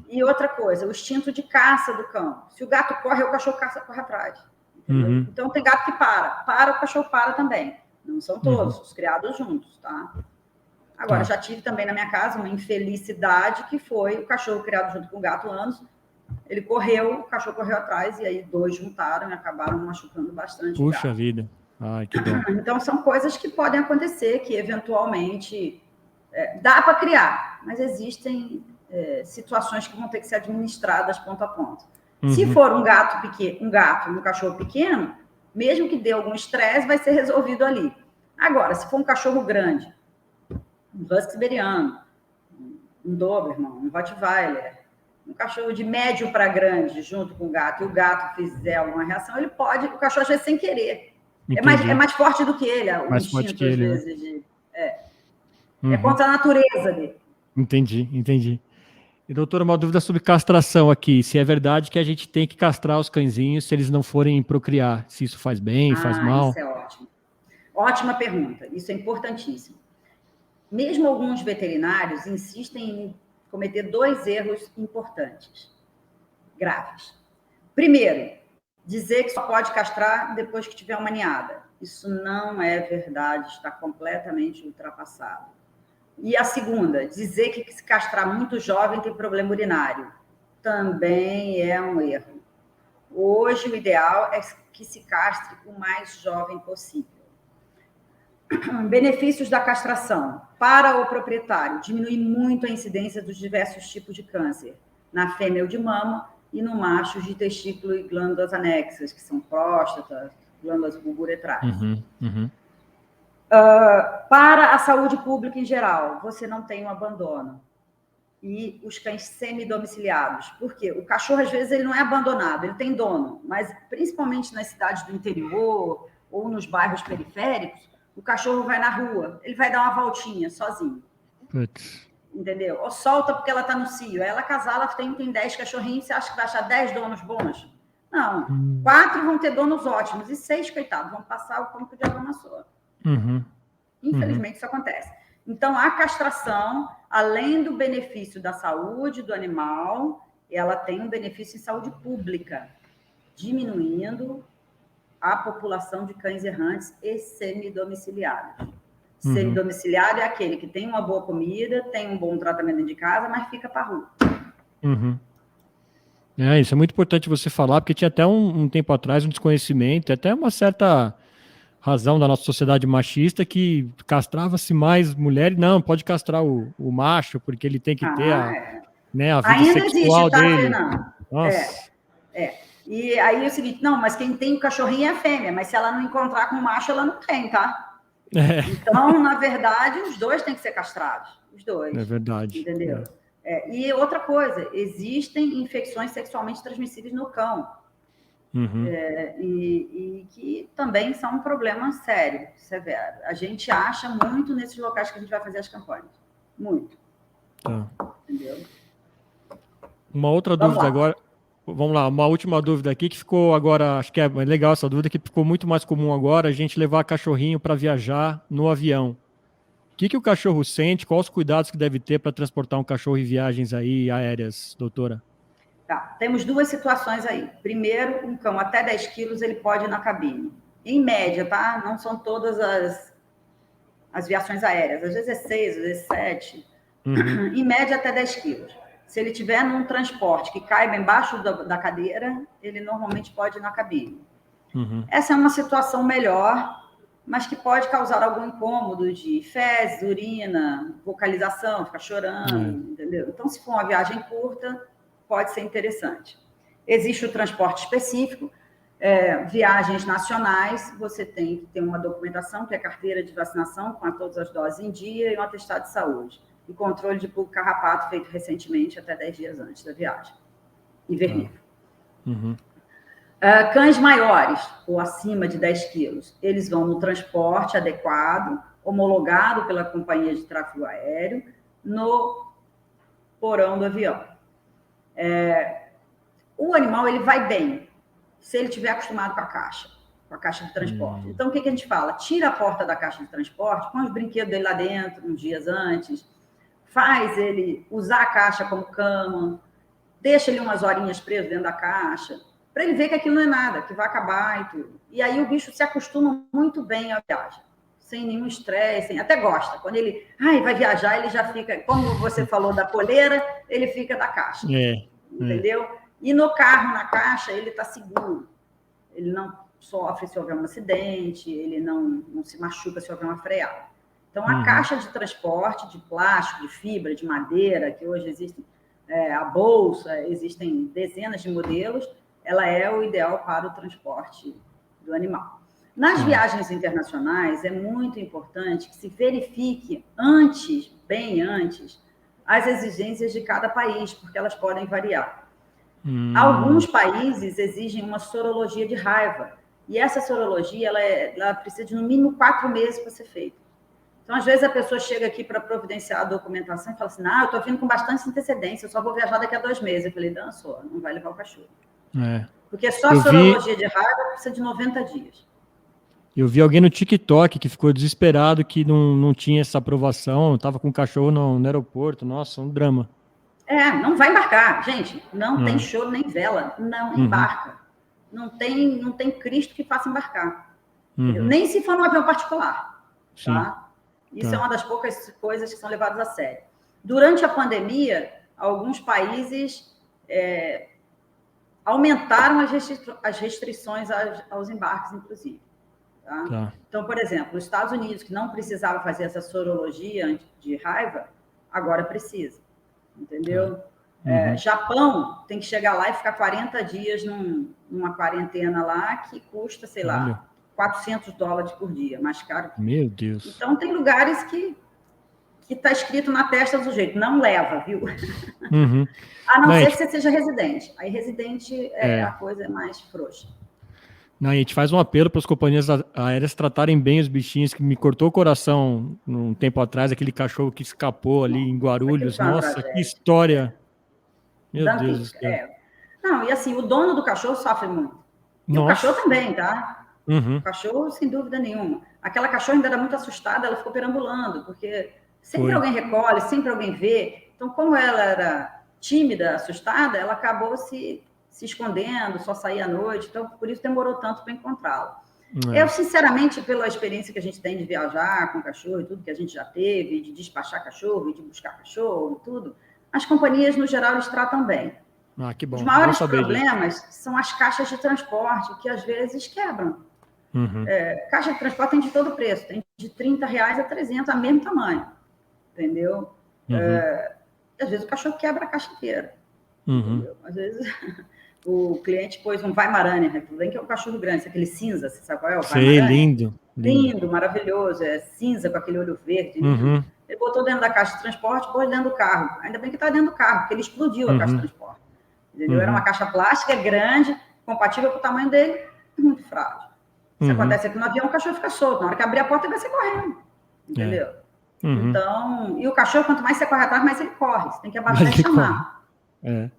E outra coisa, o instinto de caça do cão. Se o gato corre, o cachorro corre atrás. Então, tem gato que para, o cachorro para também. Não são todos, os criados juntos, tá? Agora, já tive também na minha casa uma infelicidade que foi o cachorro criado junto com o gato anos. Ele correu, o cachorro correu atrás, e aí 2 juntaram e acabaram machucando bastante. Puxa vida. Ai, que dó. Então, são coisas que podem acontecer, que eventualmente dá para criar, mas existem situações que vão ter que ser administradas ponto a ponto. Se for um gato pequeno, um cachorro pequeno, mesmo que dê algum estresse, vai ser resolvido ali. Agora, se for um cachorro grande, um husky siberiano, um doberman, um rottweiler, um cachorro de médio para grande, junto com o gato, e o gato fizer alguma reação, ele pode, o cachorro às vezes sem querer. É mais forte do que ele, o instinto, às vezes. É contra a natureza dele. Entendi. E, doutora, uma dúvida sobre castração aqui. Se é verdade que a gente tem que castrar os cãezinhos se eles não forem procriar. Se isso faz bem, faz mal? Isso é ótimo. Ótima pergunta. Isso é importantíssimo. Mesmo alguns veterinários insistem em cometer 2 erros importantes, graves. Primeiro, dizer que só pode castrar depois que tiver uma ninhada. Isso não é verdade, está completamente ultrapassado. E a segunda, dizer que se castrar muito jovem tem problema urinário. Também é um erro. Hoje, o ideal é que se castre o mais jovem possível. Benefícios da castração. Para o proprietário, diminui muito a incidência dos diversos tipos de câncer, na fêmea de mama e no macho de testículo e glândulas anexas, que são próstata, glândulas bulburetrais. Para a saúde pública em geral, você não tem um abandono. E os cães semidomiciliados. Por quê? O cachorro, às vezes, ele não é abandonado, ele tem dono, mas principalmente nas cidades do interior ou nos bairros periféricos, o cachorro vai na rua, ele vai dar uma voltinha sozinho. Entendeu? Ou solta porque ela está no cio. Aí ela casala, tem 10 cachorrinhos, você acha que vai achar 10 donos bons? Não. 4 vão ter donos ótimos e 6, coitados, vão passar o pão que o diabo amassou. Infelizmente, isso acontece. Então, a castração, além do benefício da saúde do animal, ela tem um benefício em saúde pública, diminuindo a população de cães errantes e semidomiciliados. Semidomiciliário é aquele que tem uma boa comida, tem um bom tratamento dentro de casa, mas fica para a rua. Isso é muito importante você falar, porque tinha até um tempo atrás um desconhecimento, até uma certa razão da nossa sociedade machista que castrava-se mais mulheres. Não, pode castrar o macho, porque ele tem que ter a vida ainda sexual existe, tá, dele. Fernando? Nossa. E aí é o seguinte, não, mas quem tem o cachorrinho é a fêmea, mas se ela não encontrar com o macho, ela não tem, tá? Então, na verdade, os 2 têm que ser castrados. Os 2. É verdade. Entendeu? E outra coisa, existem infecções sexualmente transmissíveis no cão. E que também são um problema sério, severo. A gente acha muito nesses locais que a gente vai fazer as campanhas. Muito. Tá. Entendeu? Uma outra dúvida agora. Vamos lá, uma última dúvida aqui que ficou agora, acho que é legal essa dúvida, que ficou muito mais comum agora, a gente levar cachorrinho para viajar no avião. O que o cachorro sente? Quais os cuidados que deve ter para transportar um cachorro em viagens aí aéreas, doutora? Tá, temos 2 situações aí. Primeiro, um cão até 10 quilos, ele pode ir na cabine. Em média, tá? Não são todas as viações aéreas. Às vezes é 6, às vezes 7, em média até 10 quilos. Se ele estiver num transporte que caiba embaixo da cadeira, ele normalmente pode ir na cabine. Essa é uma situação melhor, mas que pode causar algum incômodo de fezes, urina, vocalização, ficar chorando, entendeu? Então, se for uma viagem curta, pode ser interessante. Existe o transporte específico, viagens nacionais, você tem que ter uma documentação, que é carteira de vacinação, com todas as doses em dia, e um atestado de saúde. E controle de pulga carrapato feito recentemente, até 10 dias antes da viagem. E vernífero. Cães maiores, ou acima de 10 quilos, eles vão no transporte adequado, homologado pela companhia de tráfego aéreo, no porão do avião. O animal, ele vai bem, se ele estiver acostumado com a caixa de transporte. Então, o que a gente fala? Tira a porta da caixa de transporte, põe os brinquedos dele lá dentro, uns dias antes, faz ele usar a caixa como cama, deixa ele umas horinhas preso dentro da caixa, para ele ver que aquilo não é nada, que vai acabar e tudo. E aí o bicho se acostuma muito bem à viagem, sem nenhum estresse, até gosta. Quando ele vai viajar, ele já fica, como você falou da coleira, ele fica da caixa, entendeu? E no carro, na caixa, ele está seguro. Ele não sofre se houver um acidente, ele não se machuca se houver uma freada. Então, a caixa de transporte, de plástico, de fibra, de madeira, que hoje existem, a bolsa, existem dezenas de modelos, ela é o ideal para o transporte do animal. Nas viagens internacionais, é muito importante que se verifique antes, bem antes, as exigências de cada país, porque elas podem variar. Alguns países exigem uma sorologia de raiva, e essa sorologia ela precisa de no mínimo 4 meses para ser feita. Então, às vezes, a pessoa chega aqui para providenciar a documentação e fala assim, eu estou vindo com bastante antecedência, eu só vou viajar daqui a 2 meses. Eu falei, não vai levar o cachorro. Porque só a sorologia de raiva precisa de 90 dias. Eu vi alguém no TikTok que ficou desesperado que não tinha essa aprovação, estava com o cachorro no aeroporto. Nossa, um drama. Não vai embarcar. Gente, não tem choro nem vela, não embarca. Não tem Cristo que faça embarcar. Nem se for num avião particular. Tá? Isso é uma das poucas coisas que são levadas a sério. Durante a pandemia, alguns países aumentaram as restrições aos embarques, inclusive. Tá? Então, por exemplo, os Estados Unidos, que não precisava fazer essa sorologia de raiva, agora precisa. Entendeu? Japão tem que chegar lá e ficar 40 dias numa quarentena lá, que custa, sei lá, $400 por dia, mais caro. Meu Deus. Então, tem lugares que está escrito na testa do sujeito, não leva, viu? A não ser que você seja residente. Aí, residente, a coisa é mais frouxa. Não, a gente faz um apelo para as companhias aéreas tratarem bem os bichinhos, que me cortou o coração um tempo atrás, aquele cachorro que escapou ali em Guarulhos. Nossa, que história. Meu Deus do céu. Não, e assim, o dono do cachorro sofre muito. E o cachorro também, tá? O cachorro, sem dúvida nenhuma. Aquela cachorra ainda era muito assustada, ela ficou perambulando, porque sempre alguém recolhe, sempre alguém vê. Então, como ela era tímida, assustada, ela acabou se escondendo, só saía à noite. Então, por isso demorou tanto para encontrá-la. Eu, sinceramente, pela experiência que a gente tem de viajar com cachorro e tudo que a gente já teve, de despachar cachorro, de buscar cachorro e tudo, as companhias, no geral, eles tratam bem. Que bom. Os maiores problemas são as caixas de transporte, que às vezes quebram. Caixa de transporte tem de todo preço, tem de R$30 a 300, a mesmo tamanho, entendeu? Às vezes o cachorro quebra a caixa inteira, às vezes o cliente pôs um Weimaraner, tudo bem que é um cachorro grande, aquele cinza, você sabe qual é? O Weimaraner. Lindo, maravilhoso, cinza com aquele olho verde. Ele botou dentro da caixa de transporte, pôs dentro do carro, ainda bem que está dentro do carro, porque ele explodiu a caixa de transporte, entendeu? Era uma caixa plástica grande, compatível com o tamanho dele, muito frágil. Se acontece aqui no avião, o cachorro fica solto. Na hora que abrir a porta, ele vai sair correndo. Entendeu? Então, e o cachorro, quanto mais você corre atrás, mais ele corre. Você tem que abaixar e chamar.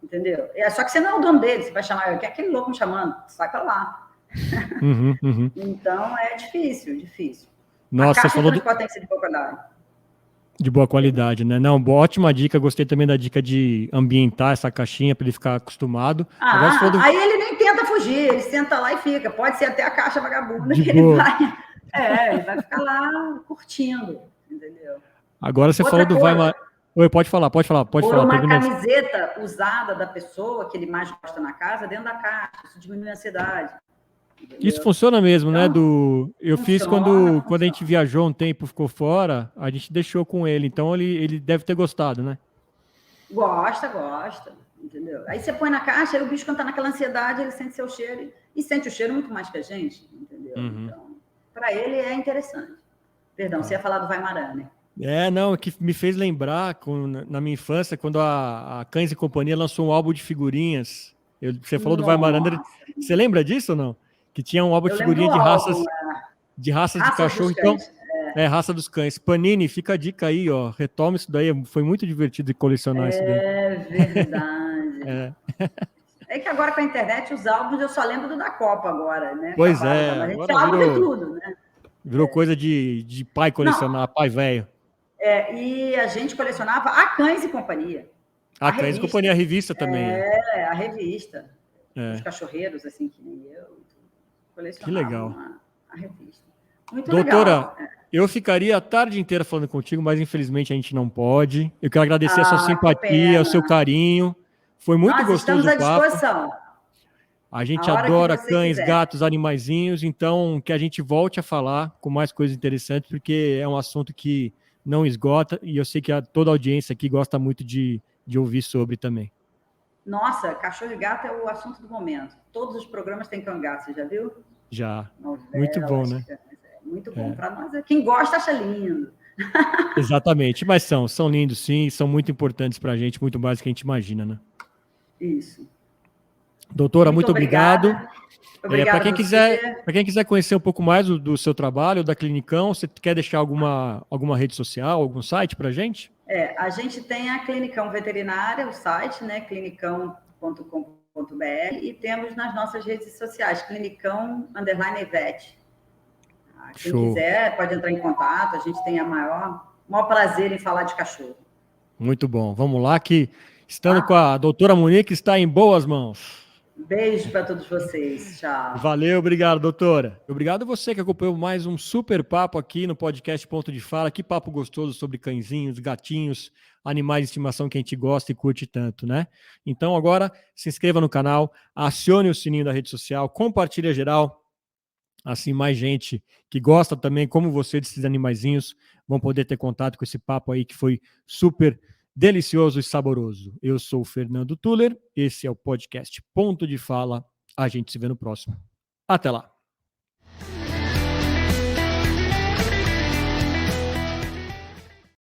Entendeu? Só que você não é o dono dele, você vai chamar ele. Que é aquele louco me chamando, sai pra lá. Então, é difícil. Nossa, a caixa você falou de transporte tem que ser de boa qualidade. De boa qualidade, né? Não, ótima dica. Gostei também da dica de ambientar essa caixinha para ele ficar acostumado. Aí ele nem tenta fugir, ele senta lá e fica. Pode ser até a caixa vagabunda de que boa. ele vai. vai ficar lá curtindo, entendeu? Agora você Outra falou do coisa, Oi, pode falar. por uma Termina. camiseta usada da pessoa que ele mais gosta na casa dentro da caixa, isso diminui a ansiedade. Entendeu? Isso funciona mesmo, então, né? Eu fiz quando a gente viajou um tempo, ficou fora, a gente deixou com ele, então ele deve ter gostado, né? Gosta, entendeu? Aí você põe na caixa, aí o bicho, quando tá naquela ansiedade, ele sente seu cheiro e sente o cheiro muito mais que a gente, entendeu? Então, para ele é interessante. Perdão, você ia falar do Weimaraner. Não, que me fez lembrar, na minha infância, quando a Cães e Companhia lançou um álbum de figurinhas. Você falou do Weimaraner. Você lembra disso ou não? Que tinha um álbum de figurinha de raças de cachorro. Então, Raça dos Cães. Panini, fica a dica aí, ó. Retoma isso daí. Foi muito divertido de colecionar isso daí. É verdade. É que agora com a internet, os álbuns, eu só lembro do da Copa agora, né? Pois a gente álbum de tudo, né? Virou coisa de pai colecionar, pai velho. E a gente colecionava a Cães e Companhia. A Cães e Companhia, a revista também. A revista. Os cachorreiros, assim, que nem eu, colecionavam. Que legal. A revista. Muito Doutora, legal. eu ficaria a tarde inteira falando contigo, mas infelizmente a gente não pode. Eu quero agradecer a sua simpatia, o seu carinho. Foi muito gostoso o papo. Estamos à disposição. A gente adora cães, gatos, animaizinhos, então que a gente volte a falar com mais coisas interessantes, porque é um assunto que não esgota e eu sei que toda a audiência aqui gosta muito de ouvir sobre também. Nossa, cachorro e gato é o assunto do momento. Todos os programas têm cão e gato, você já viu? Já. Novelas, muito bom, né? Muito bom. Para nós, quem gosta acha lindo. Exatamente, mas são lindos sim, são muito importantes para a gente, muito mais do que a gente imagina, né? Isso. Doutora, muito obrigado. Obrigada. Para quem quiser conhecer um pouco mais do seu trabalho, da Clinicão, você quer deixar alguma rede social, algum site para a gente? A gente tem a Clinicão Veterinária, o site, né, clinicão.com.br, e temos nas nossas redes sociais, Clinicão_Vet. Quem quiser pode entrar em contato, a gente tem o maior prazer em falar de cachorro. Muito bom. Vamos lá, que estando com a doutora Monique, está em boas mãos. Beijo para todos vocês. Tchau. Valeu, obrigado, doutora. Obrigado a você que acompanhou mais um super papo aqui no podcast Ponto de Fala. Que papo gostoso sobre cãezinhos, gatinhos, animais de estimação que a gente gosta e curte tanto, né? Então agora se inscreva no canal, acione o sininho da rede social, compartilhe geral. Assim, mais gente que gosta também, como você, desses animaizinhos, vão poder ter contato com esse papo aí que foi super delicioso e saboroso. Eu sou o Fernando Tuller, esse é o podcast Ponto de Fala. A gente se vê no próximo. Até lá.